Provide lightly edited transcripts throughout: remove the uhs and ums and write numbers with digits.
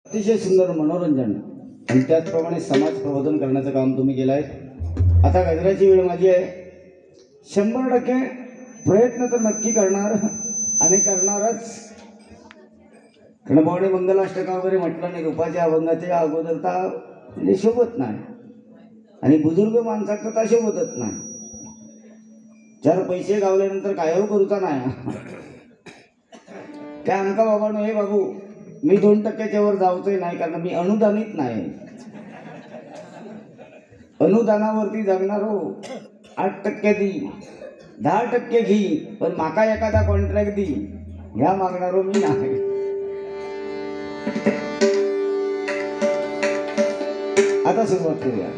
अतिशय सुंदर मनोरंजन आणि त्याचप्रमाणे समाज प्रबोधन करण्याचं काम तुम्ही केलं आहे। आता गजराची वेळ माझी आहे। 100% प्रयत्न तर नक्की करणार आणि करणारच। गणपवणे मंगलाष्टका वगैरे म्हटलं नाही, रूपाच्या अभंगाच्या अगोदरता म्हणजे शोभत नाही आणि बुजुर्ग माणसाचं तर शोभतच नाही। 4 पैसे गावल्यानंतर काय हो करूचा नाही। त्या अंका बाबांनो, हे बाबू मी 2% वर जाऊचंय नाही, कारण मी अनुदानित नाही। अनुदानावरती जगणार हो। 8% दी, 10% घी, पण माका एखादा कॉन्ट्रॅक्ट दी ह्या मागणारो मी नाही। आता सुरुवात करूया।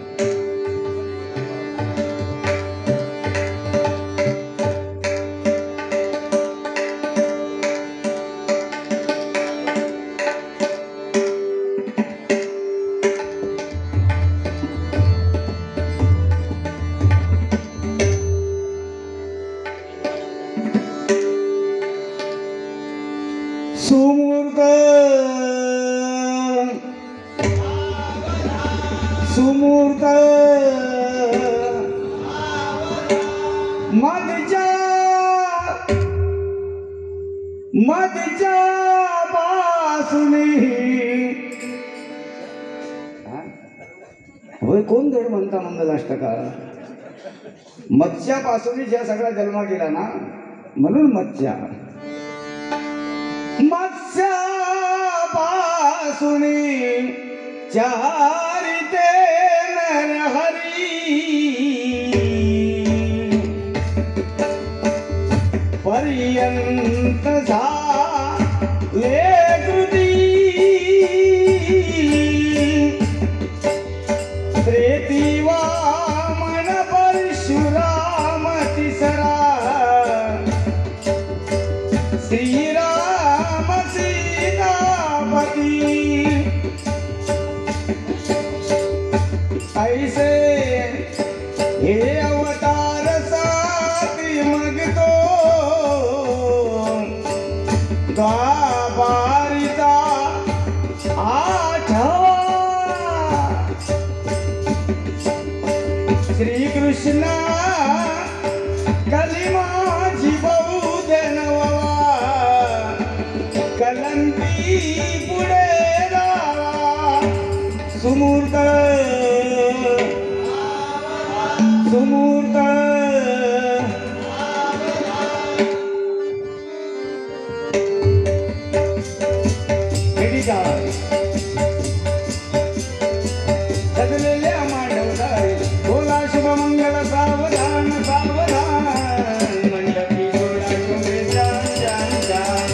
सुमूर्त सुमूर्त मधच्या बासुनी। होय, कोण धड म्हणता मंगलाष्टका? मत्स्यापासून ज्या सगळा जन्म गेला ना, म्हणून मत्स्या पासुनी चारिते नरहरी। पर्यंत झाले कृती त्रेती वामन परशुराम तिसरा। श्रीराम सीतापती ऐसे हे अवतार साती मगतो गाभारिता आठवा। श्रीकृष्ण कलिमाची बहुधनवा कलंकी पुढे रावा। सुमूर्त सुमूर्त सजलेल्या मांडवदारी बोला शुभमंगल सावधान सावधान। मंडपी बोला तुम्ही जान जान जान।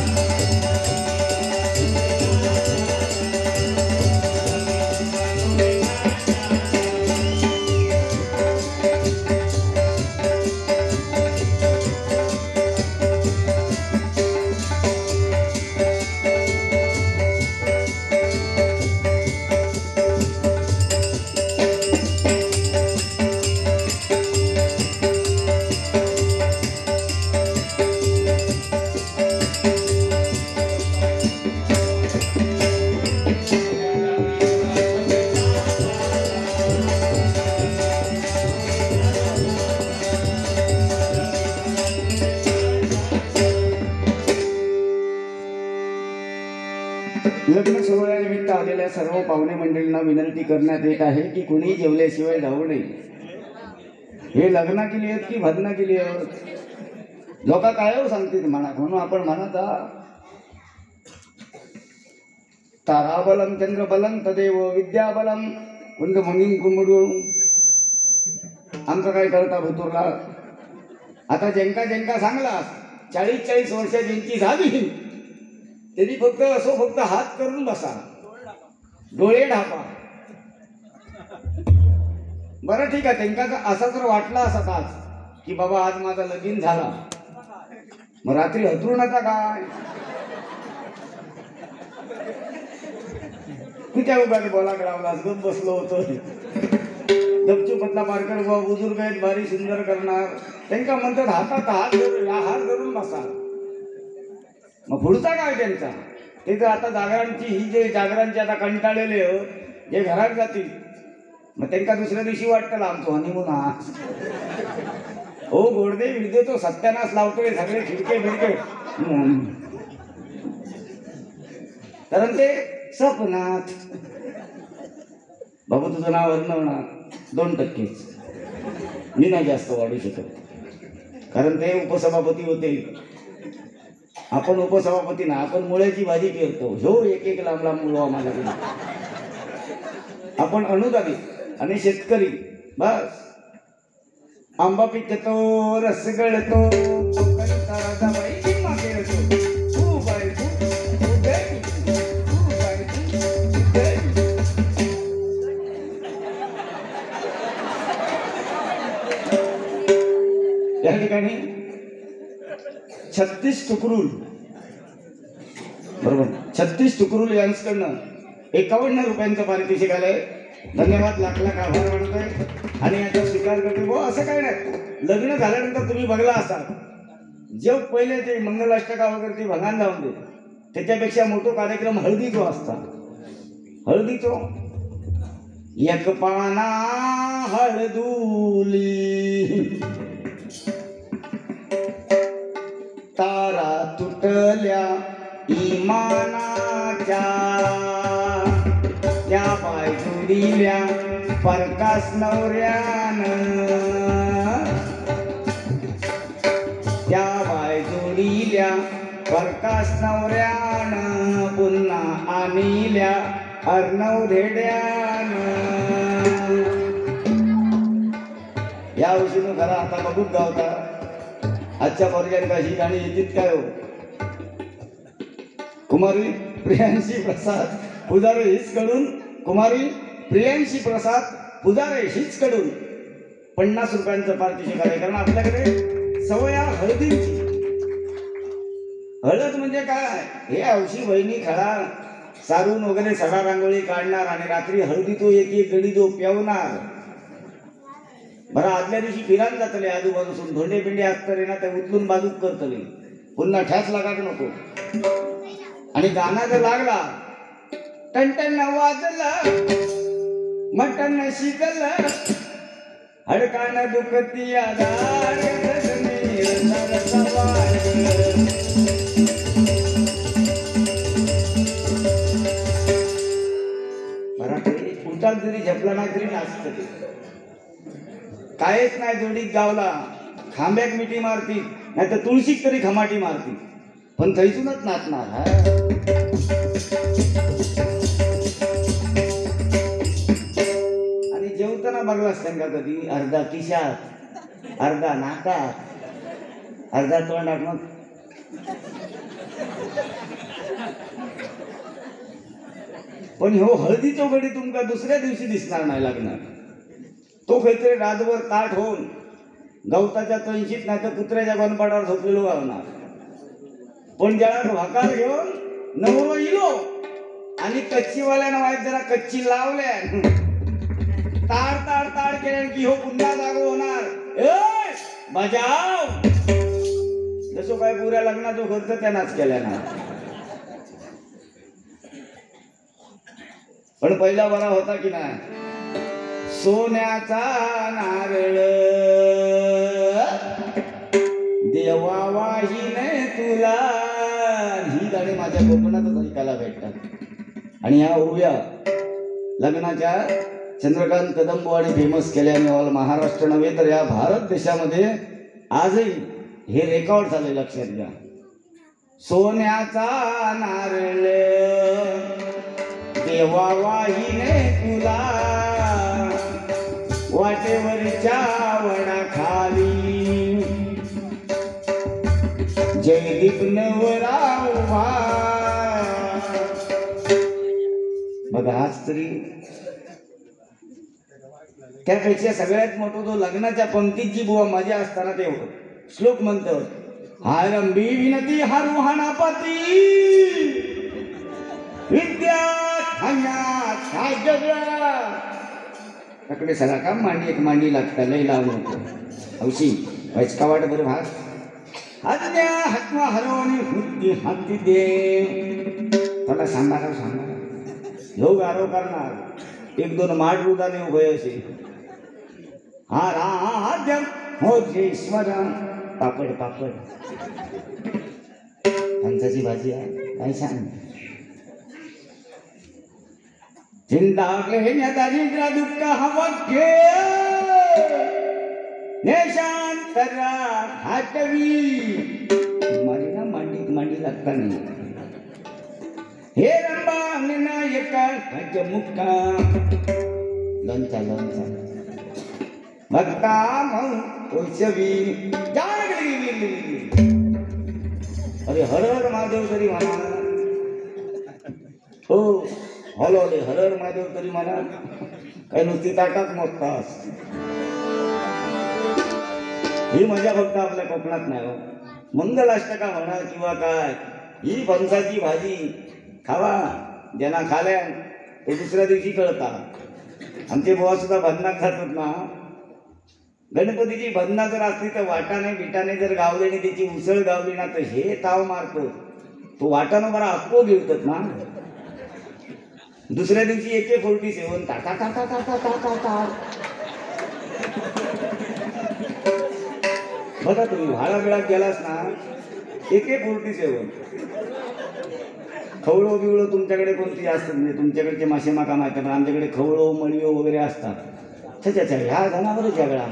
लग्न सोहळ्यानिमित्त आलेल्या सर्व पाहुणे मंडळींना विनंती करण्यात येत आहे की कुणीही जेवल्याशिवाय जाऊ नये। हे लग्न केली आहेत की भजना केली आहेत लोक काय सांगतील म्हणा, म्हणून आपण म्हणता ताराबलम चंद्रबलम तदेव विद्याबलम कुंड मंगिंग कुंबडू। आमचं काय करता भुतूरला? आता ज्यांका ज्यांका सांगला 40-40 वर्ष ज्यांची झाली त्यांनी फक्त हात करून बसा, डोळे ढापा। बरं ठीक आहे, त्यांना असा जर वाटला असत आज की बाबा आज माझा लगीन झाला, मग रात्री हतरू नका काय? कुठल्या उगाने बोला लावला गप बसलो होतो। गपचूपतला मार्कर बुजुर्ग आहेत, भारी सुंदर करणार, त्यांना म्हणतात हातात हात धरून बसा। मग पुढचा काय त्यांचा? ते तर आता जागरांची ही जे जागरांचे आता कंटाळलेले जे घरात जातील मग त्यांना दुसऱ्या दिवशी वाटतं आमचं हनीमून हा हो गोडदे विडदे तो सत्यानाश लावतोय सगळे खिडके बिडके कारण ते सपनात. बाबू तुझं नाव वर्णवणार 2%. मी नाही जास्त वाढू शकत कारण ते उपसभापती होते. आपण उपसभापती ना आपण मुळ्याची भाजी पेरतो हो एक एक लांब लांब मुळं आम्हाला आपण अनुदानित आणि शेतकरी बस. आंबा पिकतो रस गळतो या ठिकाणी 36 टुकरूल बरोबर 36 टुकरूल यांच्याकडनं 51 रुपयांचं पारितोषिक आलंय. धन्यवाद लाख लाख आभार मानतोय आणि याचा स्वीकार करतोय. हो असं काय नाही लग्न झाल्यानंतर तुम्ही बघला असाल जेव्हा पहिले ते मंगलाष्टका वगैरे ते भंगान लावून दे त्याच्यापेक्षा मोठा कार्यक्रम हळदीचो असता. हळदीचो एक पाना हळदुली तारा तुटल्या इमानाच्या त्या पाय जोडील्या परकास नवऱ्यानं त्या पाय जोडील्या परकास नवऱ्यानं पुन्हा आणिल्या अर्णव धेड्यानं. या वर्षीनं खरा आता बघूच गावता आजच्या पर्यंत ही गाणी येतील काय हो. कुमारी प्रियांशी प्रसाद पुजारे हीच कडून कुमारी प्रियांशी प्रसाद पुजारे हीच कडून 50 रुपयांचं पारितोषिक आहे. कारण आपल्याकडे सवय हळदीची. हळद म्हणजे काय हे औशी बहिणी खडा सारून वगैरे सडा रांगोळी काढणार आणि रात्री हळदी तो एक एक गडी जो प्यावणार. बरं आदल्या दिवशी फिरायला जातले आजूबाजूसून धोंडे पिंडे असतले ना ते उचलून बाजूक करतले पुन्हा ठ्यास लागायचं नको. आणि गाणं जर लागला टन वाजलं मटन शिजलं हडकानं दुखती आधार मराठी उलटाल जरी झपला नाही तरी नाचत कायच नाही. जोडीत गावला खांब्याक मिठी मारती नाही तर तुळशीक तरी खमाटी मारती पण थैसूनच नाचणार. आणि जेवताना बघलास त्यांना कधी अर्धा खिशात अर्धा नाकात अर्धा तोंडात मग पण हो हळदीचो गडी तुमका दुसऱ्या दिवशी दिसणार नाही लागणार. तो काहीतरी रातभर ताट होऊन गवताच्या तणशीत नाही तर कुत्र्याच्या बनपाडावर झोपलेलो गावणार. पण ज्याला भाकार घेऊन नवरो इलो आणि कच्चीवाल्यानं वाईट जरा कच्ची लावल्या ताड ताड ताड केल्या की हो पुन्हा जागो होणार बजाव. जसो काय पुऱ्या लग्नाचा खर्च त्यानाच केल्या ना. पण पहिला बरा होता की नाही सोन्याचा नारळ देवा वाहिने तुला. ही गाणी माझ्या कोकणातच ऐकायला भेटतात. आणि या उभ्या लग्नाच्या चंद्रकांत कदमवाडी फेमस केल्याने ऑल महाराष्ट्र नव्हे तर या भारत देशामध्ये आजही हे रेकॉर्ड झाले लक्षात घ्या. सोन्याचा नारळ देवा वाहिने तुला वाटेवरच्या वडाखाली जयदीप नवरा उभा. बघा आज तरी त्यापेक्षा सगळ्यात मोठा जो लग्नाच्या पंक्तीत जी बुवा मजा असताना ते श्लोक म्हणतो हारंबी विनती हारुहानापती विद्या तकडे सगळा काम मांडी एक मांडी लागता लय लावू नको औशी वैचका वाट बरं भाग आज्ञा हातमा हरवणी हुद्दी हाती दे थोडा सांभाळा ह्यो गारो करणार एक दोन माठ रुदाने उभय असे हा राध्यम मोजेश्वर पापड फणसाची भाजी आहे काय सांग चिंता दारिद्र्य दुःख हवघे देशांतरा हाटवी माझी ना मांडी लागता नाही हे रंबा नायका मुक्का लोणचा भक्ता मग ओशवी अरे हर हर महादेव तरी म्हणा हो हॉल हर हर महादेव तरी म्हणा काय नुसती ताटात मोजतास ही मजा फक्त आपल्या कोकणात नाही हो मंगलाष्टका म्हणा किंवा काय ही फणसाची भाजी खावा ज्यांना खाल्या ते दुसऱ्या दिवशी कळतात आमचे बुवा सुद्धा भन्नाट खातात ना गणपतीची भन्ना जर असली तर वाटाने बिटाने जर गावले आणि त्याची उसळ गावली ना तर हे ताव मारतो तो वाटानं बरा अक्को गिळतात ना दुसऱ्या दिवशी AK-47 बघा तुम्ही भाडा बिळात गेलास ना AK-47 खवळो बिवळो तुमच्याकडे कोणती असतात म्हणजे तुमच्याकडचे मासे माका माहिती पण आमच्याकडे खवळो मळीओ वगैरे असतात अच्छा ह्या जनावरच वेगळा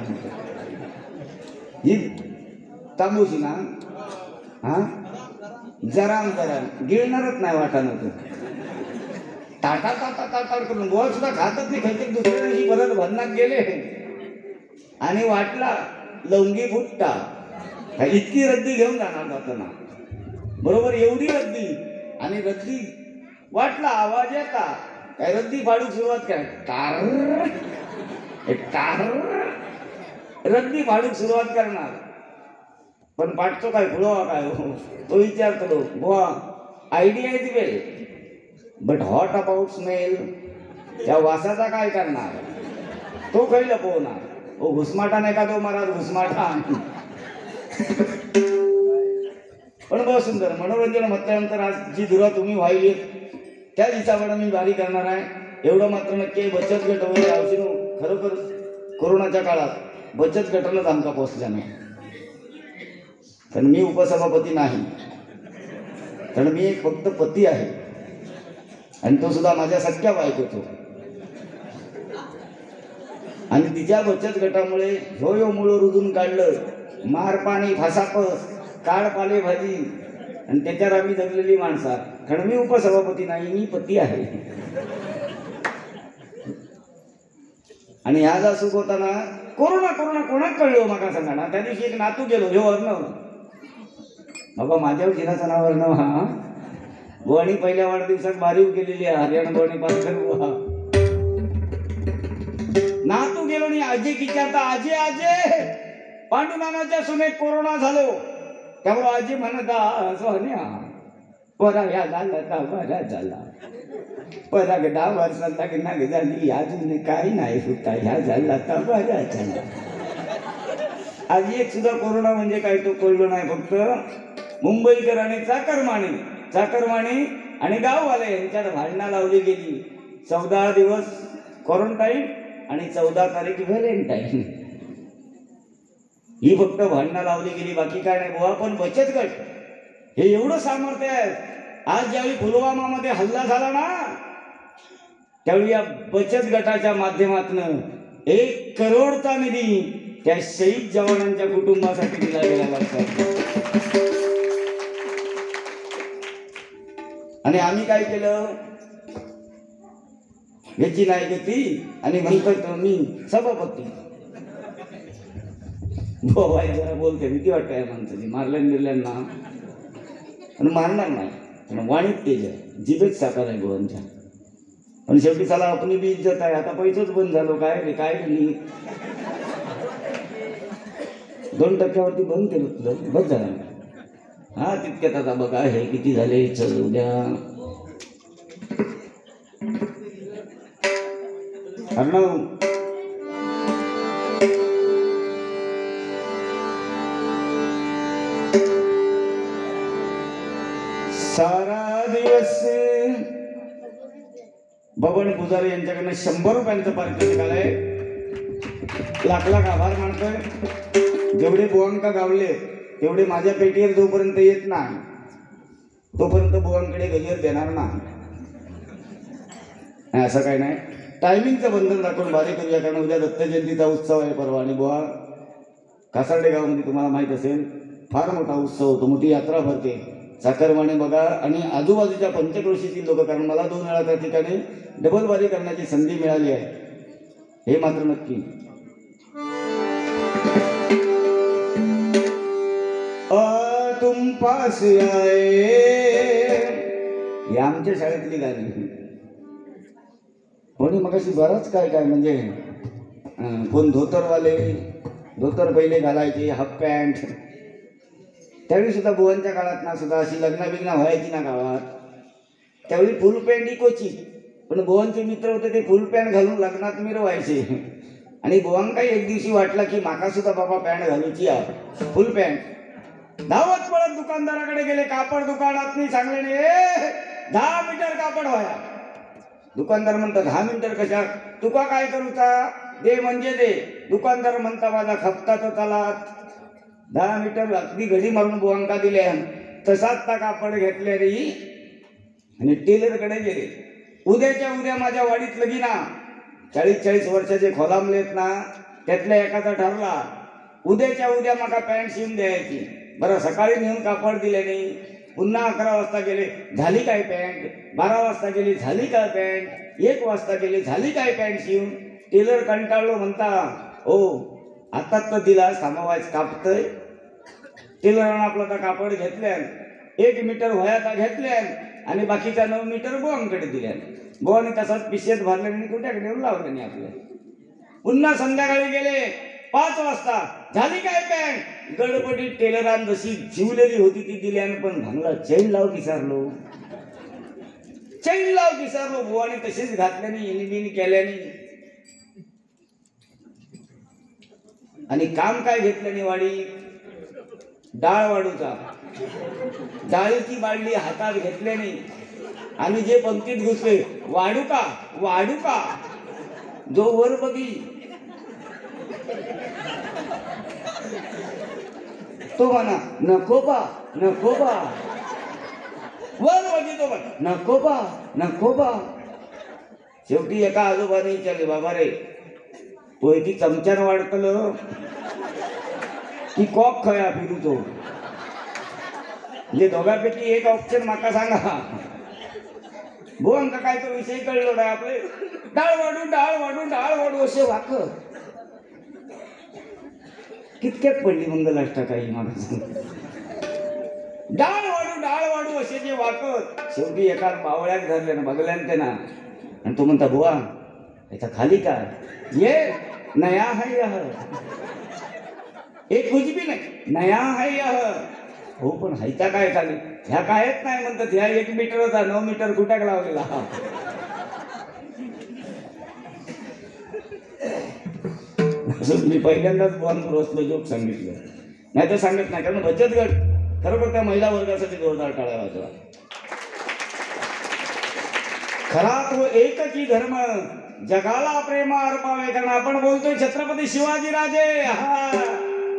ही तांबूशी ना हा जरा गिळणारच नाही वाटाणं तर ताटा करून गोळ सुद्धा खातच नाही खायचे दुसऱ्या दिवशी परत भन्नात गेले आणि वाटला लवंगी फुटता इतकी रद्दी घेऊन जाणार जाताना बरोबर एवढी रद्दी आणि रद्दी वाटला आवाज येता काय रद्दी फाडूक सुरुवात काय टार रद्दी फाडूक सुरुवात करणार पण पाठतो काय फुलवा काय हो तो विचारतो बुवा आयडिया आहे वेल बट हॉट अबाउट स्मेल त्या वासाचा काय करणार तो काही लपवणार ओ घुसमाटा नाही का तो महाराज घुसमाटा पण बहुत सुंदर मनोरंजन म्हटल्यानंतर आज जी धुरा तुम्ही वाहिली त्या हिसाबाने मी वारी करणार आहे एवढं मात्र नक्की बचत गट वगैरे औषध खरोखर कोरोनाच्या काळात बचत गटालाच आमका पोचल्या नाही कारण मी उपसभापती नाही कारण मी एक फक्त पती आहे आणि तो सुद्धा माझ्या सख्या बायकोतो आणि तिच्या बचत गटामुळे ह्यो मुळं रुजून काढलं मार पाणी फासापस काळ पाले भाजी आणि त्याच्यावर आम्ही जगलेली माणसा कारण मी उपसभापती नाही मी पती आहे आणि ह्या जा सुख होताना कोरोना कोणाक कळलो माका सांगा ना त्या दिवशी एक नातू गेलो ह्यो अर्णव बाबा माझ्या जिनाचं नाव अर्णव हा गोवाणी पहिल्या वाढदिवसात बारीव केलेली आहे हरियाणा गोवाणी पालकर बुवा नातू गेलो आणि आजी विचारता आजे पांडुनानाच्या सुनेत कोरोना झालो त्यामुळे आजी म्हणता सोन्या परा या झाला का बरा झाला परा 10 वर्षात लग्न झाली अजून काही नाही होता ह्या झाला का बरा झाला आजी एक सुद्धा कोरोना म्हणजे काय तो कळलो नाही फक्त मुंबईकर आणि चाकरमाने आणि गाववाले यांच्यात भांडणं लावली गेली 14 दिवस क्वारंटाईन आणि 14 तारीख व्हॅलेंटाईन ही फक्त भांडणं लावली गेली बाकी काय नाही बुवा पण बचत गट हे एवढं सामर्थ्य आहे आज ज्यावेळी पुलवामामध्ये हल्ला झाला ना त्यावेळी या बचत गटाच्या माध्यमातून 1 करोडचा निधी त्या शहीद जवानांच्या कुटुंबासाठी दिला गेला लागतात आणि आम्ही काय केलं याची नाही गती आणि म्हणतो मी सभापती जरा बोलते भीती वाटते माणसाची मारल्यांना आणि मारणार नाही पण वाणीत तेज आहे जिभेत साकार आहे गोवांच्या पण शेवटी चला आपली बी इज्जत आहे आता पैसेच बंद झालो काय रे काय नाही 2% बंद केलं तुझं बस झालं हा तितक्यात आता बघा हे किती झाले चल उद्या अर्णव सारा दिवस बबन पुजारी यांच्याकडनं 100 रुपयांचं पारितोषिक आलंय. लाख लाख आभार मानतोय. जेवढे बुवांका गावले तेवढे माझ्या पेटीवर जोपर्यंत येत नाही तोपर्यंत बुवांकडे गजर देणार नाही. असं काही नाही. टायमिंगचं बंधन दाखवून बारी करूया, कारण उद्या दत्त जयंतीचा उत्सव आहे परवा. आणि बुवा कासार्डे गावामध्ये तुम्हाला माहीत असेल फार मोठा उत्सव होतो, मोठी यात्रा भरते. चाकरमाने बघा आणि आजूबाजूच्या पंचक्रोशीतील लोक, कारण मला 2 वेळा त्या ठिकाणी डबल वारी करण्याची संधी मिळाली आहे, हे मात्र नक्की. तुम पास आए ही आमच्या शाळेतली गाणी. कोणी मगाशी बरंच काय काय म्हणजे कोण धोतरवाले, धोतर पहिले घालायचे, हाफ पॅन्ट. त्यावेळी सुद्धा बुवांच्या काळात ना सुद्धा अशी लग्न बिग्न व्हायची ना गावात, त्यावेळी फुल पॅन्ट इकोची. पण बुवांचे मित्र होते ते फुल पॅन्ट घालून लग्नात मिरवायचे. आणि बुवांकाही एक दिवशी वाटला की माका सुद्धा बाबा पॅन्ट घालूची आहे, फुल पॅन्ट. धावत पळत दुकानदाराकडे गेले. कापड दुकानात सांगले 10 मीटर कापड व्हाया. दुकानदार म्हणता 10 मीटर कशा, तुका काय करूचा, दे म्हणजे दे. दुकानदार म्हणता माझा खपता तर चालात. 10 मीटर अगदी घडी मारून बुवांका दिल्या. तसाच ता कापड घेतले रे आणि टेलरकडे गेले. उद्याच्या उद्या माझ्या वाडीत लगीना 40-40 वर्षाचे खोलांबलेत ना, त्यातल्या एखादा ठरला उद्याच्या उद्या मला पॅन्ट शिवून द्यायची. बरं, सकाळी नेऊन कापड दिले नाही. पुन्हा 11 वाजता गेले, झाली काय पॅन्ट. 12 वाजता गेली, झाली काय पॅन्ट. 1 वाजता गेली, झाली काय पॅन्ट शिवून. टेलर कंटाळलो, म्हणता ओ आताच तर दिला, सामावाज कापतय. टेलरानं आपलं तर कापड घेतल्यान 1 मीटर व्हायाचा घेतल्यान आणि बाकीच्या 9 मीटर बुवांकडे दिल्यान. बुवाने तसाच पिशेत भरले आणि कुठ्याकडे येऊन लावले नाही आपल्या. पुन्हा संध्याकाळी गेले 5 वाजता, झाली काय पॅन्ट. गडबडीत टेलरान जशी शिवलेली होती ती दिल्यान, पण भांगला चैन लाव विसरलो. चैन लाव विसरलो. बुवाने तशीच घातल्याने इनिबिन केल्याने. आणि काम काय घेतल्याने वाडी, डाळ वाढूचा. डाळीची बाडली हातात घेतल्याने आणि जे पंक्तीत घुसले, वाढू का वाढू का, जो वर बघी तो म्हणा नको बा नको बा. वर बघी तो म्हणा नको बा नको बा. शेवटी एका आजोबाने विचारले, बाबा रे तो ती चमच्यानं वाढतलं की कॉक खया फिरू तो. म्हणजे दोघांपैकी एक ऑप्शन माका सांगा. बुवांका काय तो विषय कळलो नाही. आपले डाळ वाढू डाळ वाढू डाळ वाढू असे वाकत कितक्यात पडली मंगलाष्टा काही माणूस. डाळ वाढू असे जे वाकत शेवटी एका बावळ्यात धरले ना, बघल्यान ते ना. आणि तो म्हणता बुवा याचा खाली काय, ये नया है यह. एक कुछ भी नाही, नया है यह. हो पण हायचा काय खाली, ह्या कायच नाही म्हणतात. ह्या 1 मीटरचा 9 मीटर कुठ्याक लावलेला. मी पहिल्यांदाच बॉन क्रॉसला जोक सांगितलं, नाही तर सांगत नाही. कारण बचत गट खरोखर त्या महिला वर्गासाठी जोरदार टाळ्या वाजवा. खरा तो एकची धर्म जगाला प्रेम अर्पावे. कारण आपण बोलतोय छत्रपती शिवाजी राजे.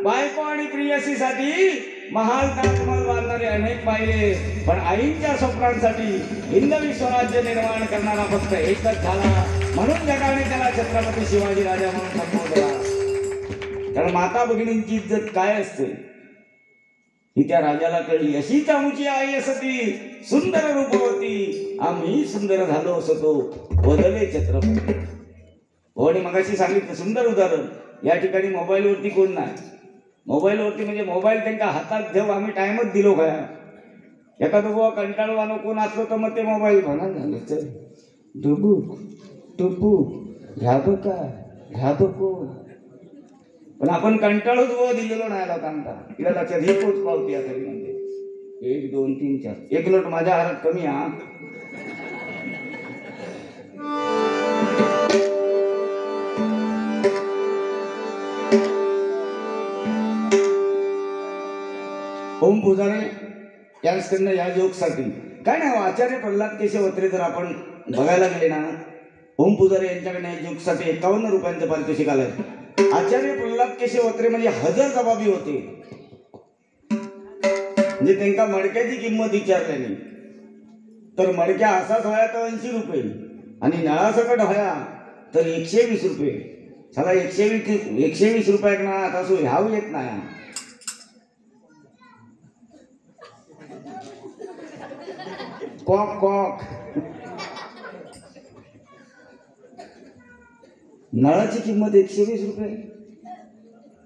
बायको आणि प्रियसीसाठी महाल ताजमहल बांधणारे अनेक पाहिले, पण आईंच्या स्वप्नांसाठी हिंदवी स्वराज्य निर्माण करणारा फक्त एकच झाला. म्हणून जगाने त्याला छत्रपती शिवाजी राजा म्हणून संबोधला. कारण माता भगिनींची इज्जत काय असते ही त्या राजाला कळली. अशीच आमची आई असती सुंदर रूपवती, आम्ही सुंदर झालो असतो बदले छत्रपती. आणि मगाशी सांगितलं सुंदर उदाहरण. या ठिकाणी मोबाईलवरती कोण नाही. मोबाईलवरती म्हणजे मोबाईल त्यांच्या हातात घेऊ आम्ही टाइमच दिलो काय. एखादं बुवा कंटाळवानो कोण असलो तर मग ते मोबाईल म्हणा झाले चल डुबूक टुबूक ह्या बघा ह्या बघो. पण आपण कंटाळूच बुवा दिलेलो नाही लोकांना. तिला लक्षात ही पोच पावती आहे तरी म्हणजे 1 2 3 4 1 नोट माझ्या हातात कमी. हा ओम पुजारे यांच्याकडनं या जोकसाठी काय नाही. आचार्य प्रल्हाद केशव अत्रे जर आपण बघायला गेले ना ओम पुजारी यांच्याकडे जोकसाठी 51 रुपयांचं पारितोषिक आलंय. आचार्य प्रल्हाद केशव अत्रे म्हणजे हजर जबाबी होते, म्हणजे त्यांना मडक्याची किंमत विचारल्याने. तर मडक्या असाच व्हाया तर 80 रुपये आणि नळासकट व्हाया तर 120 रुपये. साला 120 रुपयाक ना आता सो ह्याव येत नाही. कॉक कॉक नळाची किंमत 120 रुपये,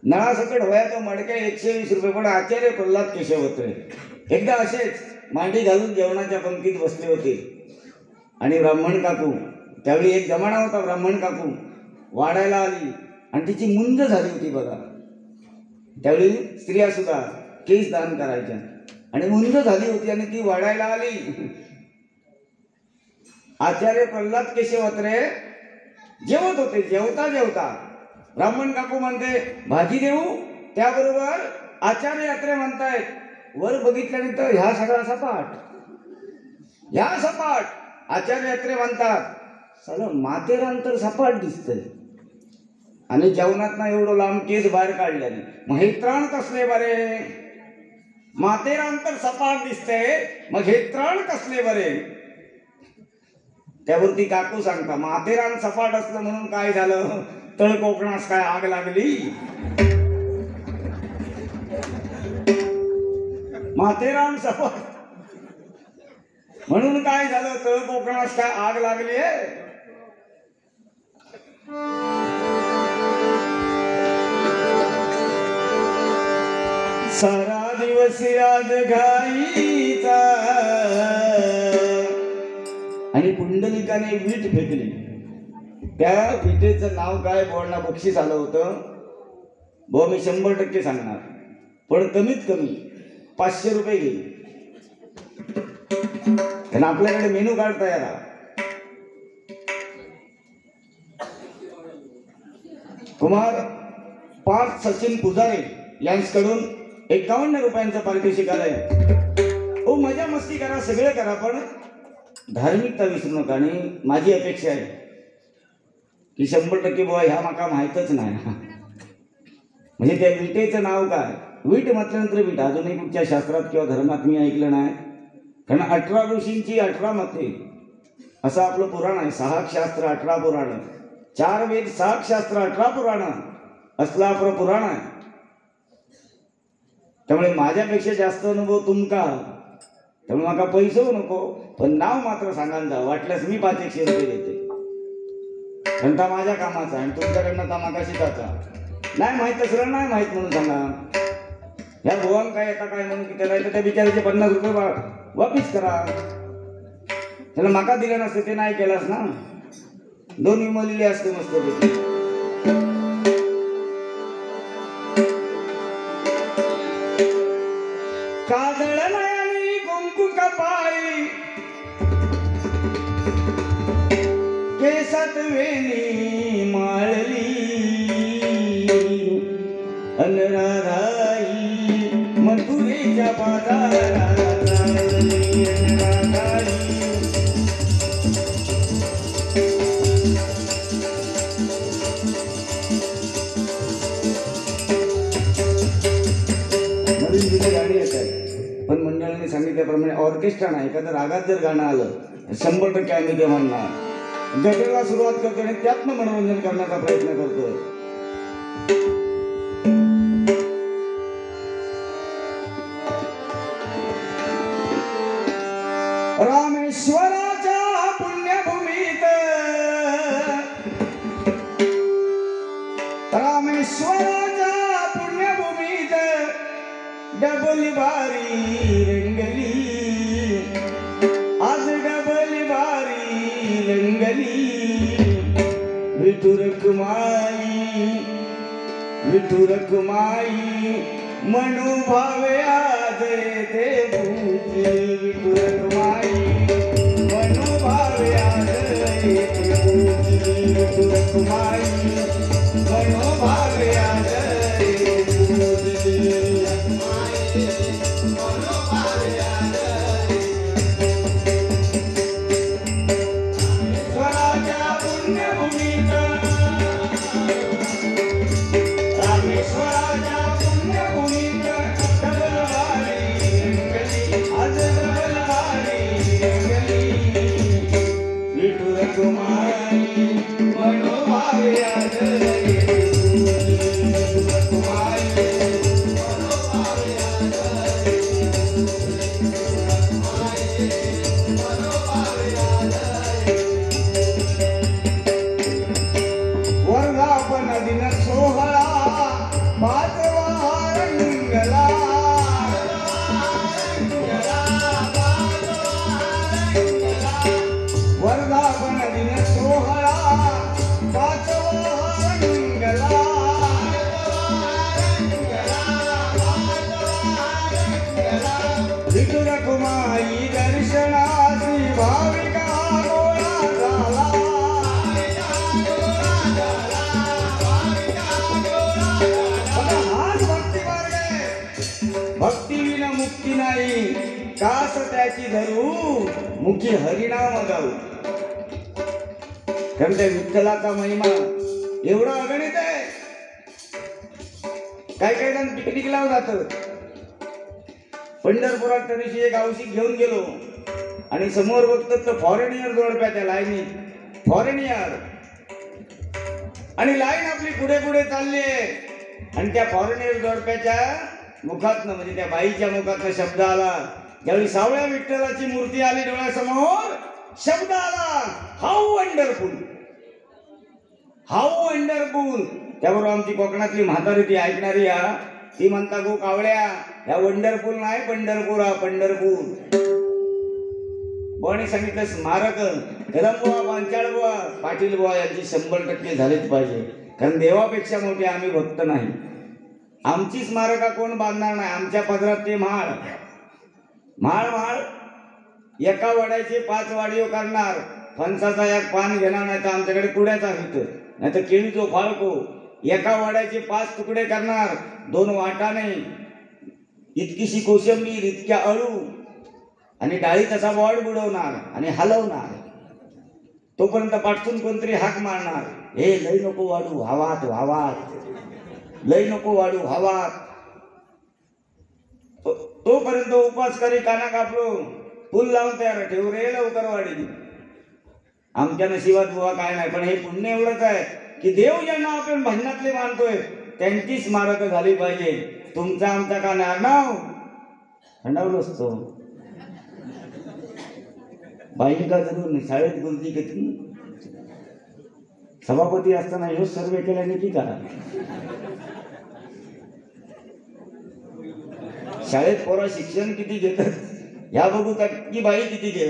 नळासकट व्हाया तो मडक्या 120 रुपये. पण आचार्य प्रल्हाद केशव अत्रे एकदा असेच मांडी घालून जेवणाच्या पंक्तीत बसले होते आणि ब्राह्मण काकू, त्यावेळी एक जमाना होता, ब्राह्मण काकू वाढायला आली आणि तिची मुंज झाली होती बघा. त्यावेळी स्त्रिया सुद्धा केस दान करायच्या आणि मुंज झाली होती आणि ती वाढायला आली. आचार्य प्रल्हाद केशव अत्रे जेवत होते. जेवता जेवता ब्राह्मण काकू म्हणते भाजी देऊ, त्याबरोबर आचार्य अत्रे म्हणतायत वर बघितल्यानंतर ह्या सगळा सपाट, ह्या सपाट. आचार्य अत्रे म्हणतात सालं माथेरान तर सपाट दिसतंय आणि जेवणात ना एवढं लांब केस बाहेर काढल्याने मग हे त्राण कसले बरे. माथेरान तर सपाट दिसतंय मग हे त्राण कसले बरे. त्यावरती काकू सांगता माथेरान सपाट असलं म्हणून काय झालं, तळ कोकणास काय आग लागली. माथेरान सपाट म्हणून काय झालं, तळ कोकणास काय आग लागली आहे. सारा दिवस याद घाईचा आणि पुंडलिकाने वीट फेकली. त्या विटेचं नाव काय बोलणा बक्षीस आलं होतं. भाऊ मी 100% सांगणार, पण कमीत कमी 500 रुपये घेईल. त्यांना आपल्याकडे मेनू काढता याला. कुमार पार्थ सचिन पुजारे यांच्याकडून 51 रुपयांचं पारितोषिक आलंय. ओ मजा मस्ती करा, सगळं करा, पण धार्मिकता विसरू नका. आणि माझी अपेक्षा आहे की 100% बुवा ह्या माका माहीतच नाही. म्हणजे त्या विटेचं नाव काय, वीट म्हटल्यानंतर वीट अजूनही कुठच्या शास्त्रात किंवा धर्मात मी ऐकलं नाही. कारण 18 ऋषींची 18 मते असं आपलं पुराण आहे. 6 शास्त्र 18 पुराण, 4 वेद 7 शास्त्र 18 पुराण असलं आपलं पुराण आहे. त्यामुळे माझ्यापेक्षा जास्त अनुभव तुमका, त्यामुळे माका पैसे नको, पण नाव मात्र सांगायला जा. वाटल्यास मी 500 रुपये देते, पण ता माझ्या कामाचा आणि तुमच्याकडनं ता माका शिकाचा. नाही माहीत असलं नाही माहीत म्हणून सांगा. ह्या भुवान काय येता काय म्हणून की त्याला त्या बिचाराचे 50 रुपये वापिस करा. त्याला माका दिले नसते ते नाही केलास ना, 2 विमलिले असते मस्त पैकी. काजळ नयनी कुंकू कपाळी, केसात वेणी माळली, अनराधाई मथुरेच्या बाजारात चालली. अनराधाई मधून गाणी येत आहे. पण मंडळाने सांगितल्याप्रमाणे ऑर्केस्ट्रा नाही, एखाद्या रागात जर गाणं आलं 100% आम्ही ते म्हणणार. गजलला सुरुवात करतो आणि त्यातनं मनोरंजन करण्याचा प्रयत्न करतो. रामेश्वराच्या पुण्यभूमीत, रामेश्वराच्या पुण्यभूमीत डबल बारी रंगली. आज डबल बारी रंगली. विठू रखुमाई, विठू रखुमाई मनोभावे आज ते पूजी. विठू रखुमाई मनोभावे आज ते पूजी. विठू रखुमाई मनोभावे आज ते पूजी. स्वराच्या मुक्ती नाही कास त्याची धरू मुखी हरिनाम गाऊ. कारण त्या विठ्ठलाचा महिमा एवढा अगणित आहे. काही काही जण पिकनिकला जातात. पंढरपुरात त्या दिवशी एक औषध घेऊन गेलो आणि समोर बघतात तर फॉरेनियर जोडप्या त्या लाईनीत फॉरेनियर आणि लाईन आपली पुढे पुढे चालली आहे आणि त्या फॉरेनियर जोडप्याच्या मुखातनं म्हणजे त्या बाईच्या मुखातनं शब्द आला. ज्यावेळी सावळ्या विठ्ठलाची मूर्ती आली डोळ्यासमोर शब्द आला हाऊ वंडरफुल हाऊ वंडरफुल. त्याबरोबर आमची कोकणातली म्हातारी ती ऐकणारी ती म्हणता गो कावळ्या ह्या वंडरफुल नाही पंढरपूर हा पंढरपूर. बोणी सांगितलं स्मारक कदमबुवा पांचाळबुवा पाटील बुवा यांची 100% झालीच पाहिजे. कारण देवापेक्षा मोठे आम्ही भक्त नाही. आमची स्मारका कोण बांधणार नाही. आमच्या पदरात ते म्हाळ म्हाळ म्हाळ एका वड्याचे 5 वाडियो करणार. फणसाचा एक पान घेणार नाही तर आमच्याकडे कुड्याचा होतं नाही तर केळीचो फाळको. एका वड्याचे 5 तुकडे करणार 2 वाटाणे इतकीशी कोशिंबीर इतक्या अळू आणि डाळी तसा वड बुडवणार आणि हलवणार. तोपर्यंत पाठवून कोणतरी हाक मारणार हे लई नको वाढू व्हावात व्हावात लई नको वाढू व्हावात. तोपर्यंत उपास करी काना कापलो फुल लावून तयार ठेवू रे लवकर वाढी. आमच्या नशिबात बुवा काय नाही. पण हे पुण्य एवढंच आहे की देव ज्यांना आपण भजनातले मानतोय त्यांची स्मारक झाली पाहिजे. तुमचा आमचा का नाव खंडावलो असतो. बाईका जरूर शाळेत गुरुजी किती सभापती असताना ह्यो सर्वे केल्याने की करा. शाळेत पोरा शिक्षण किती घेतात ह्या बघू का की बाई किती घे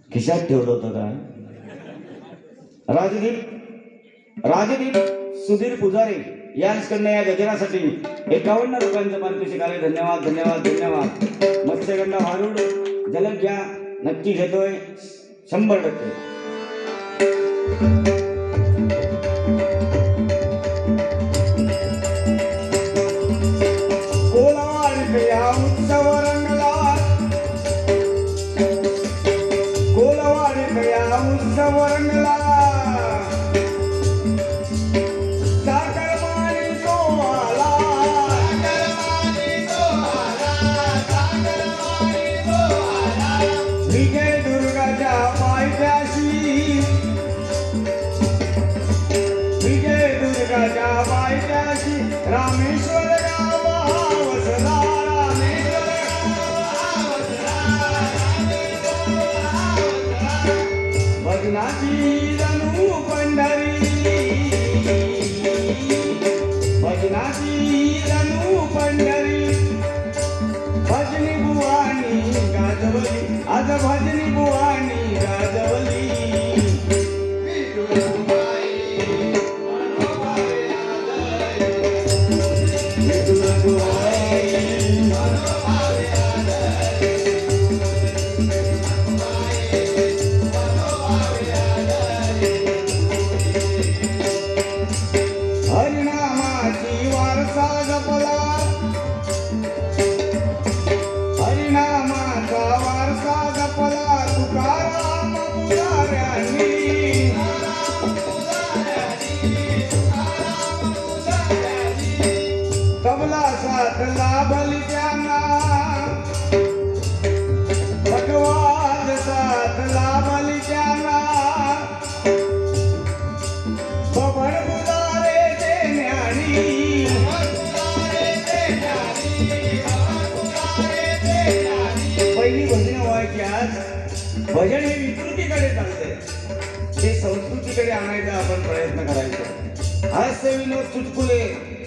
खिशात ठेवलं होतं का. राजदीप सुधीर पुजारी यांच्याकडनं या गजरासाठी 51 रुपयांचं पारितोषिक आले. धन्यवाद धन्यवाद धन्यवाद. मत्स्यगंधा भारूड जलद घ्या नक्की घेतोय 100%. रामेश्वर भजनाची जणू पंढरी भजनाची जणू पंढरी. भजनी बुवानी गाजवली आज भजनी बुवानी गाजवली. हरिनामाचा वारसा जपला तुकाराम पुजारी. भजन हे विकृतीकडे चालतंय, ते संस्कृतीकडे आणायचा आपण प्रयत्न करायचा. हास्य विनोद चुटकुले.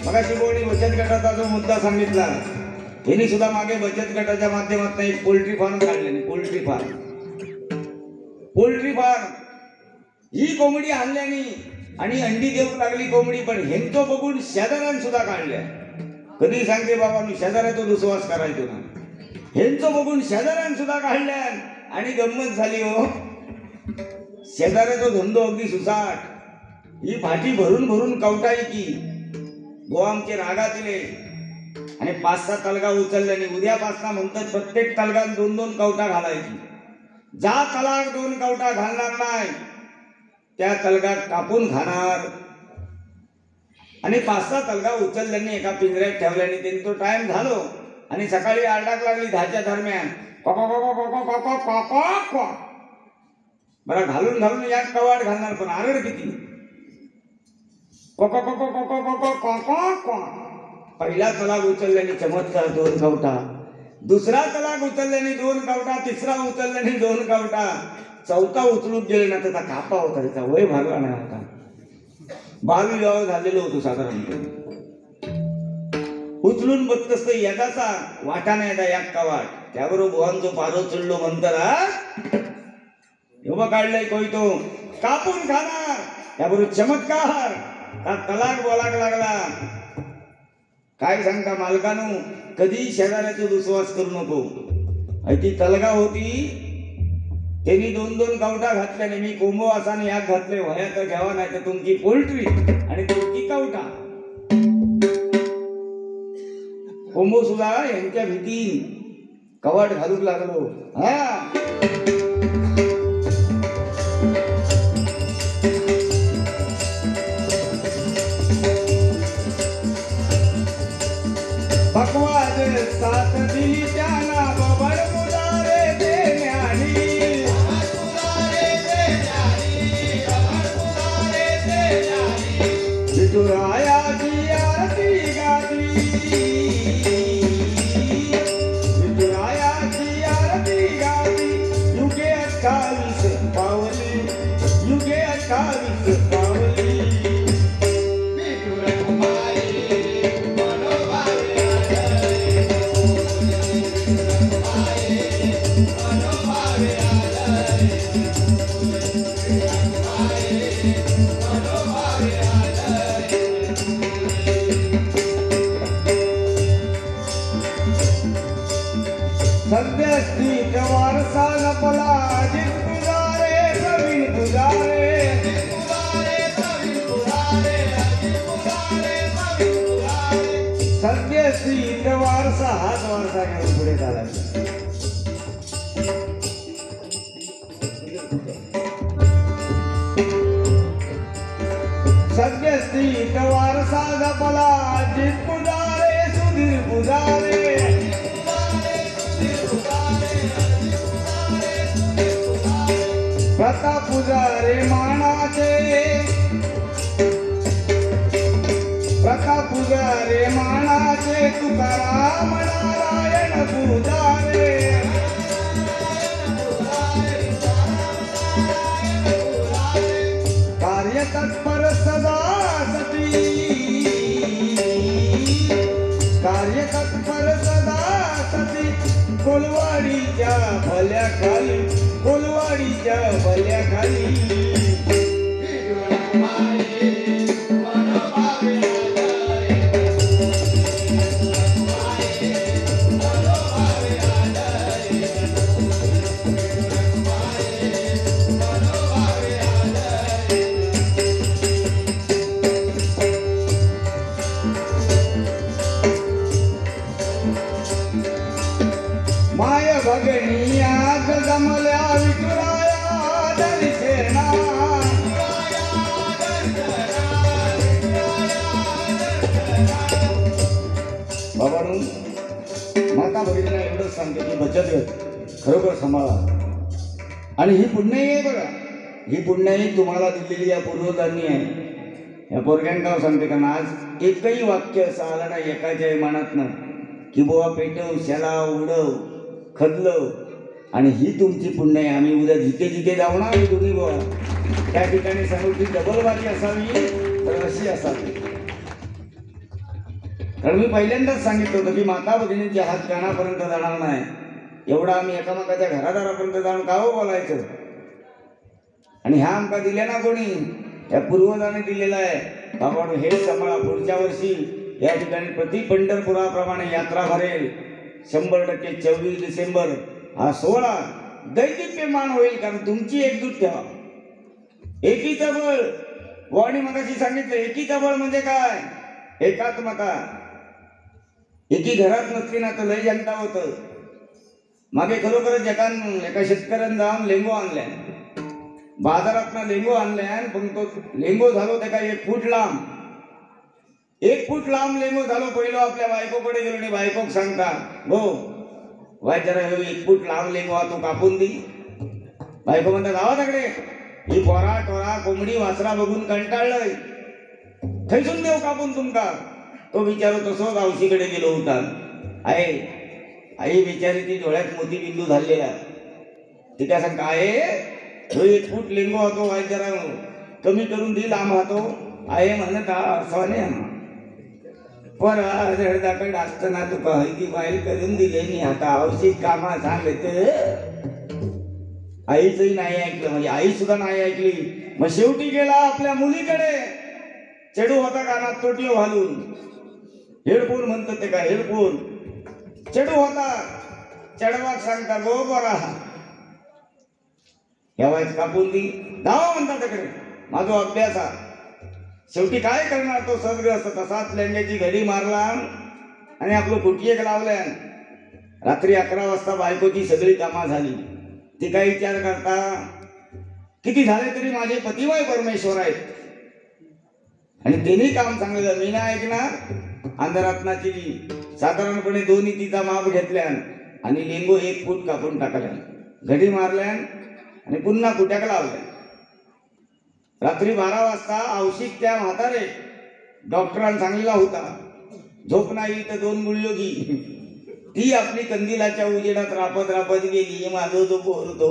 मगाशी बोलणी बचत गटाचा जो मुद्दा सांगितला, यांनी सुद्धा मागे बचत गटाच्या माध्यमातून एक पोल्ट्री फार्म काढले. पोल्ट्री फार्म ही कोंबडी आणल्याने आणि अंडी देऊ लागली कोंबडी, पण ह्यांचं बघून शेजाऱ्यां सुद्धा काढल्या. कधी सांगते बाबा मी शेजाऱ्याचा दुस्वास करायचो ना, ह्यांचं बघून शेजाऱ्यां सुद्धा काढल्या. आणि गंमत झाली हो, शेजाऱ्याचा धंदो अगदी सुसाट. ही फाटी भरून भरून कवटायची. आमचे रागातले आणि 5-6 तलगा उचलल्याने उद्यापासून म्हणतात प्रत्येक तलगात 2-2 कवटा घालायची. जा तलाक 2 कवटा घालणार नाही त्या तलगात कापून खाणार. आणि 5-6 तलगा उचलल्याने एका पिंजऱ्यात ठेवल्याने त्यांचा टाइम झालो आणि सकाळी आरडाक लागली 10च्या दरम्यान, बरं घालून घालून यात कवाड घालणार, पण आरड किती. पहिला तलाक उचलल्याने चमत्कार 2 कवटा, दुसरा तलाक उचलल्याने 2 कवटा, तिसरा उचलल्याने 2 कवटा, चौथा उचलून गेले ना त्याचा कापा होता, त्याचा वय भरला नाही होता. 22 गाव झालेलो होतो साधारणतः. उचलून बघतस यदाचा वाटा नाही यदा याक कवाट, त्याबरोबर बुवांचो पारो चढलो म्हणतात एवढं काढलंय कोयतो कापून खाणार. त्याबरोबर चमत्कार का तलाक बोलाक लागला. काय सांगता मालकानू, कधी शेजाऱ्याचा दुस्वास करू नको. ती तलगा होती, त्यांनी 2-2 कवटा घातल्याने मी कोंबो असाने याक घातले. वया तर घ्यावा नाही तर तुमची पोल्ट्री आणि तुमची कवटा. कोंबो सुद्धा यांच्या भीतीन कवाट घालूक लागलो. भगवान साथ दिली त्यांना बबड मुदारे देण्यानी. विठुरायाची आरती गाली, विठुरायाची आरती गाली. युगे 28 पावली, युगे 28 पावली. सध्या स्थित वारसा नपला जित पुजारे प्रवीण पुजारे. सध्या स्थित वारसा हाच वारसा घेऊन पुढे चालायचा. सध्या स्थित वारसा जपला जित पुजारे सुधीर पुजारे. प्रता पुजारे मानाचे, प्रता पुजारे मानाचे. तुकाराम नारायण पुजारे. कार्य तत्पर सदा सती, कार्य तत्पर सदा सती. कोलवाडीच्या भल्याखाली, कोलवाडीच्या भल्याखाली. माय भगणी आज जमल्या विठुराया दर्शना. बाबांनो, माता भगिनीला एवढंच सांगते की बचत गट खरोखर सांभाळा. आणि ही पुण्याई आहे बघा, ही पुण्याई तुम्हाला दिलेली या पूर्वजांनी आहे. या पोरग्यांना सांगते का आज एकही वाक्य असं आलं नाही एकाच्या मनातनं की बुवा पेटव, शेला, उडव, खदलव आणि ही तुमची पुण्य आहे. आम्ही उद्या जिथे जिथे जाऊ ना आम्ही दोन्ही गोळा त्या ठिकाणी सांगू की डबलवारी असावी तर अशी असावी. कारण मी पहिल्यांदाच सांगितलं होतं की माता भगिनींचे हात कानापर्यंत जाणार नाही, एवढा आम्ही एकामेकाच्या घरादारापर्यंत जाऊन का बोलायचं. आणि ह्या आमका दिल्या ना कोणी, त्या पूर्वजाने दिलेला आहे. बाबा हे सांभाळा, पुढच्या वर्षी या ठिकाणी प्रति पंढरपुराप्रमाणे यात्रा भरेल 100%. 24 डिसेंबर हा सोहळा दैदिप्यमान होईल. कारण तुमची एकजूट ठेवा, एकीचं बळ. वाणी मगाशी सांगितलं एकीचं बळ म्हणजे काय, एकात्मता. एकी घरात नसली ना तर लय जनता होतं. मागे खरोखरच एका शेतकऱ्यानं जाऊन लेंगो आणल्या, बाजारात ना लेंगो आणल्या, पण तो लेंगो झालो त्या काय 1 फूट लांब, 1 फूट लांब लेंगो झालो. पहिलो आपल्या बायकोकडे गेलो आणि बायकोक सांगता हो वाय जरा 1 फूट लांब लेंगो तू कापून दी. बायको म्हणता जावा तिकडे, ही पोरा टोरा कोंबडी वासरा बघून कंटाळलंय, थैसून देऊ कापून तुमका. तो विचारू तसोच औशीकडे गेलो होता. आई बिचारी ती डोळ्यात मोतीबिंदू झालेला. ती काय सांगता आहे 1 फूट लिंगो होतो वाय जरा कमी करून दिल आम होतो. आहे म्हणत असवाने पर हृदाकडे असताना तुका हळदी फाईल करून दिले मी आता औषध कामा सांगत. आईचंही नाही ऐकलं, म्हणजे आई सुद्धा नाही ऐकली. मग शेवटी गेला आपल्या मुलीकडे, चेडू होता कानात तोटियो घालून, हेडफोन म्हणतात ते काय हेडफोन. चेडू होता, चढवाक सांगता गो बरा या वाईट कापून दी धावा म्हणता तिकडे, माझा अभ्यास हा. शेवटी काय करणार तो सदग्रस्त तसाच लेंग्याची घडी मारला आणि आपलं कुटियेक लावल्या. रात्री 11 वाजता बायकोची सगळी कामा झाली. ती काय विचार करता किती झाले तरी माझे पतिवाय परमेश्वर आहेत आणि त्यांनी काम चांगलं मी नाही ऐकणार. अंधारातनाची साधारणपणे 2 इतीचा माप घेतल्या आणि लिंगो 1 फूट कापून टाकल्या, घडी मारल्या आणि पुन्हा कुट्याक लावल्या. रात्री 12 वाजता औषध त्या म्हातारे डॉक्टरांनी सांगलेला होता झोप नाही तर 2 गुळ्यो घी. ती आपली कंदिलाच्या उजेडात रापत गेली. माझो तो पोरतो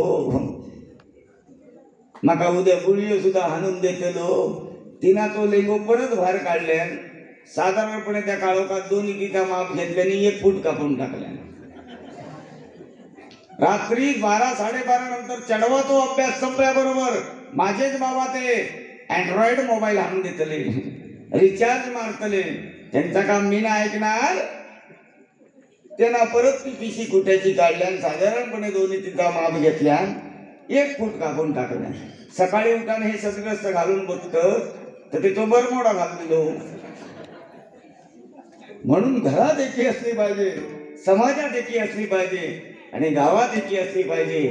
माका उद्या गुळ्यो सुद्धा हाणून देतलो. तिना तो लेंगो परत बाहेर काढल्या. साधारणपणे त्या काळोखात 2 इतीचा माप घेतल्याने 1 फूट कापून टाकल्या. रात्री 12-12:30 नंतर चढवा तो अभ्यास संपल्याबरोबर माझेच बाबा ते अँड्रॉइड मोबाईल आणून देतले, रिचार्ज मारतले. त्यांचा काम मी नाही ऐकणार. त्यांना परत ती पिशी कुठ्याची काढल्या, साधारणपणे 2 इतीचा माप घेतल्या, 1 फूट कापून टाकल्या. सकाळी उठाने हे सदग्रस्त घालून बघतं तर ते तो बरमोडा घालतो. म्हणून घरात एकी असली पाहिजे, समाजात एकी असली पाहिजे आणि गावात एकी असली पाहिजे,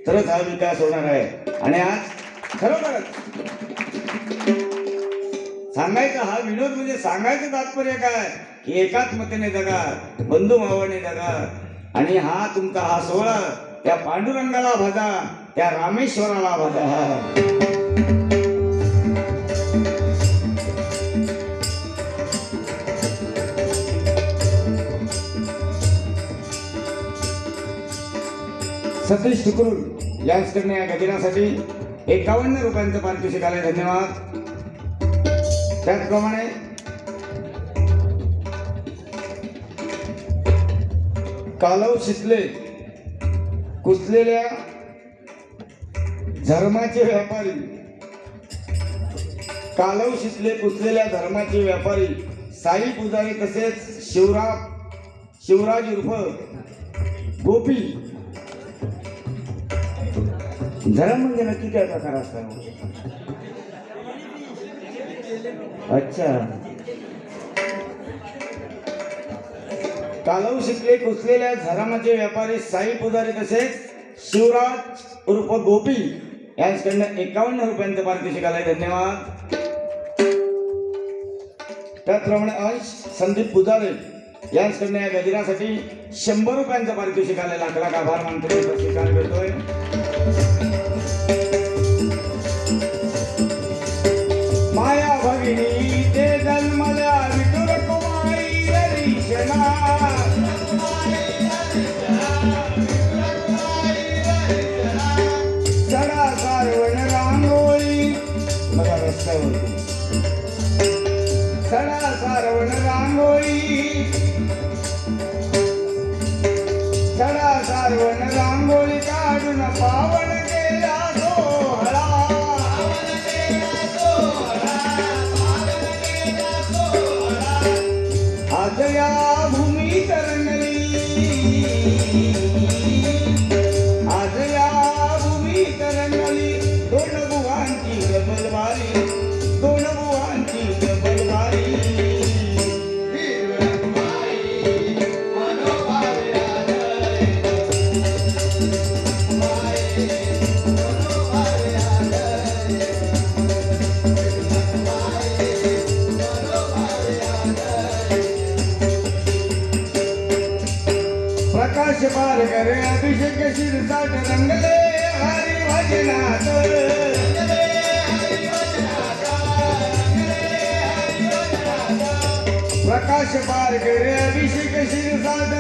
तरच हा विकास होणार आहे. आणि आज खरोखरच सांगायचं हा विनोद म्हणजे सांगायचं तात्पर्य काय की एकात्मतेने जगा, बंधू भावाने जगा. आणि हा तुमचा हा सोहळा त्या पांडुरंगाला भजा, त्या रामेश्वराला भजा. सतीश शुक्रुल यांच्याकडे या गजरासाठी 51 रुपयांचं पारितोषिक आलंय, धन्यवाद. त्याचप्रमाणे कालव शिसले कुसलेल्या धर्माचे व्यापारी, कालव शिसले कुसलेल्या धर्माचे व्यापारी साई पुजारी तसेच शिवराज उर्फ गोपी. धर्म म्हणजे नक्की काय प्रकार असतात? अच्छा, कालव शिकले कुसलेल्या धर्माचे व्यापारी साई पुजारी तसेच शिवराज उर्फ गोपी यांच्याकडनं 51 रुपयांचं पारितोषिक आलंय, धन्यवाद. त्याचप्रमाणे अंश संदीप पुजारे यांच्याकडनं या गजरासाठी 100 रुपयांचं पारितोषिक आलंय, लाख लाख आभार मानतो, स्वीकार करतोय. माया भगिनी ते जन्मल्या विठुर कुमारी हरिशना, रंगले हरी भजनात प्रकाश पारकर अभिषेक शिरसाट.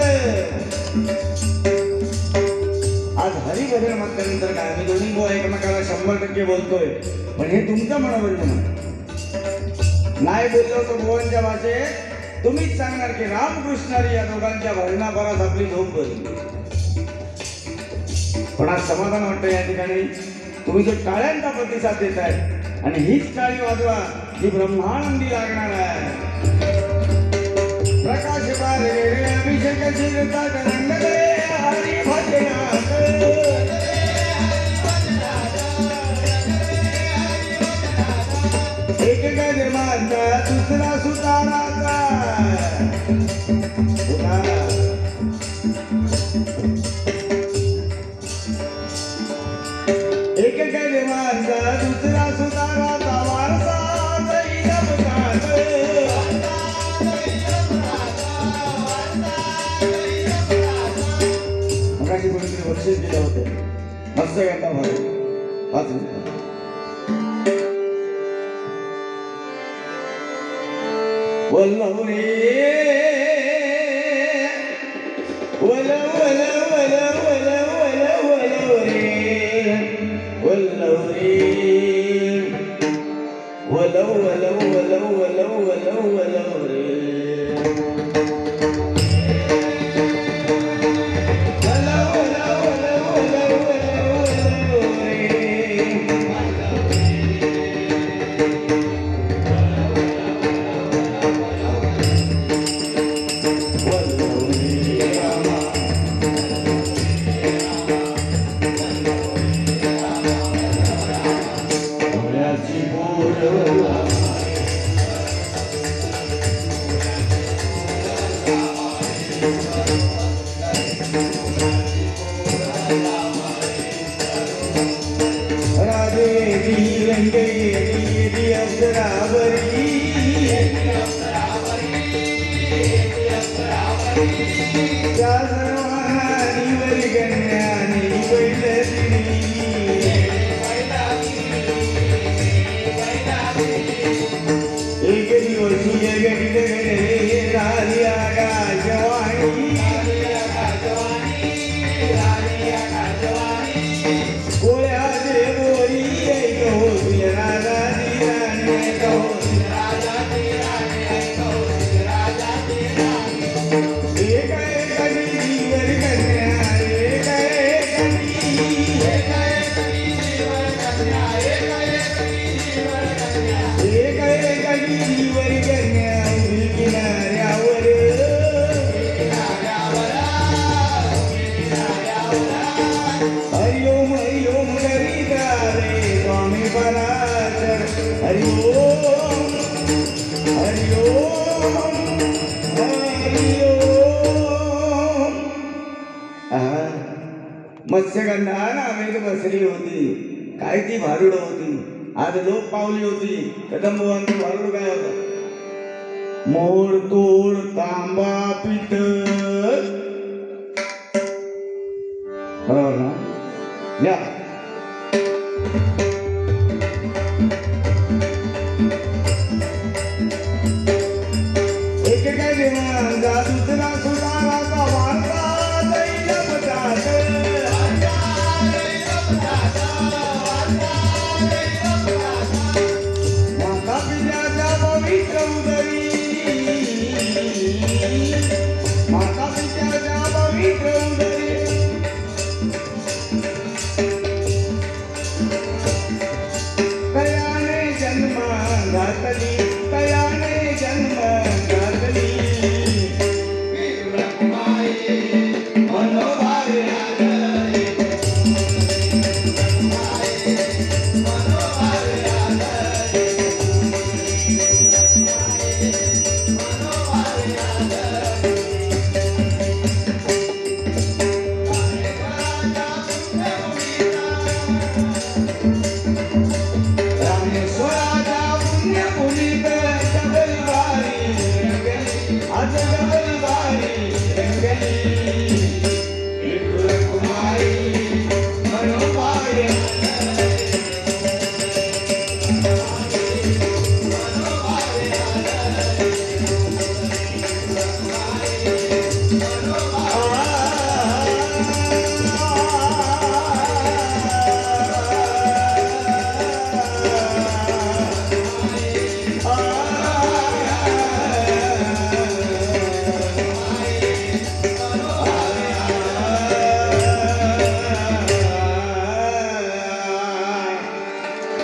आज हरिभजन म्हटल्यानंतर काय मी दोन्ही भाऊ एकमेकाला 100% बोलतोय, पण हे तुमचं मनोरंजन नाही. बोललो तो भुवनच्या भाषेत तुम्हीच सांगणार की रामकृष्णारी या दोघांच्या भजनापरात आपली झोप बसली. पण आज समाधान वाटतं या ठिकाणी तुम्ही जो टाळ्यांचा प्रतिसाद देताय आणि हीच टाळी वाजवा ही ब्रह्मानंदी लागणार आहे. प्रकाश पारकर अभिषेक शिरसाट रंगले हरी भजनात एक गजमानचा दुसरा सुताराचा एक गजमानचा दुसरा सुताराचा वारसा मगाशी कोणीतरी बक्षीस दिलं होतं मस्त गाता भाऊ 5 मिनिटं. वल्लव रे वल्लव वल्लव वल्लव वल्लव वल्लव वल्लव रे वल्लव रे वल्लव वल्लव वल्लव वल्लव वल्लव वल्लव रे. मत्स्यगंधा नावेत बसली होती, काय ती भारुड होती, आज लोक पावली होती. कदंबवांचं भारुड काय होतं? मोड तोड तांबा पितळ. बरोबर ना? या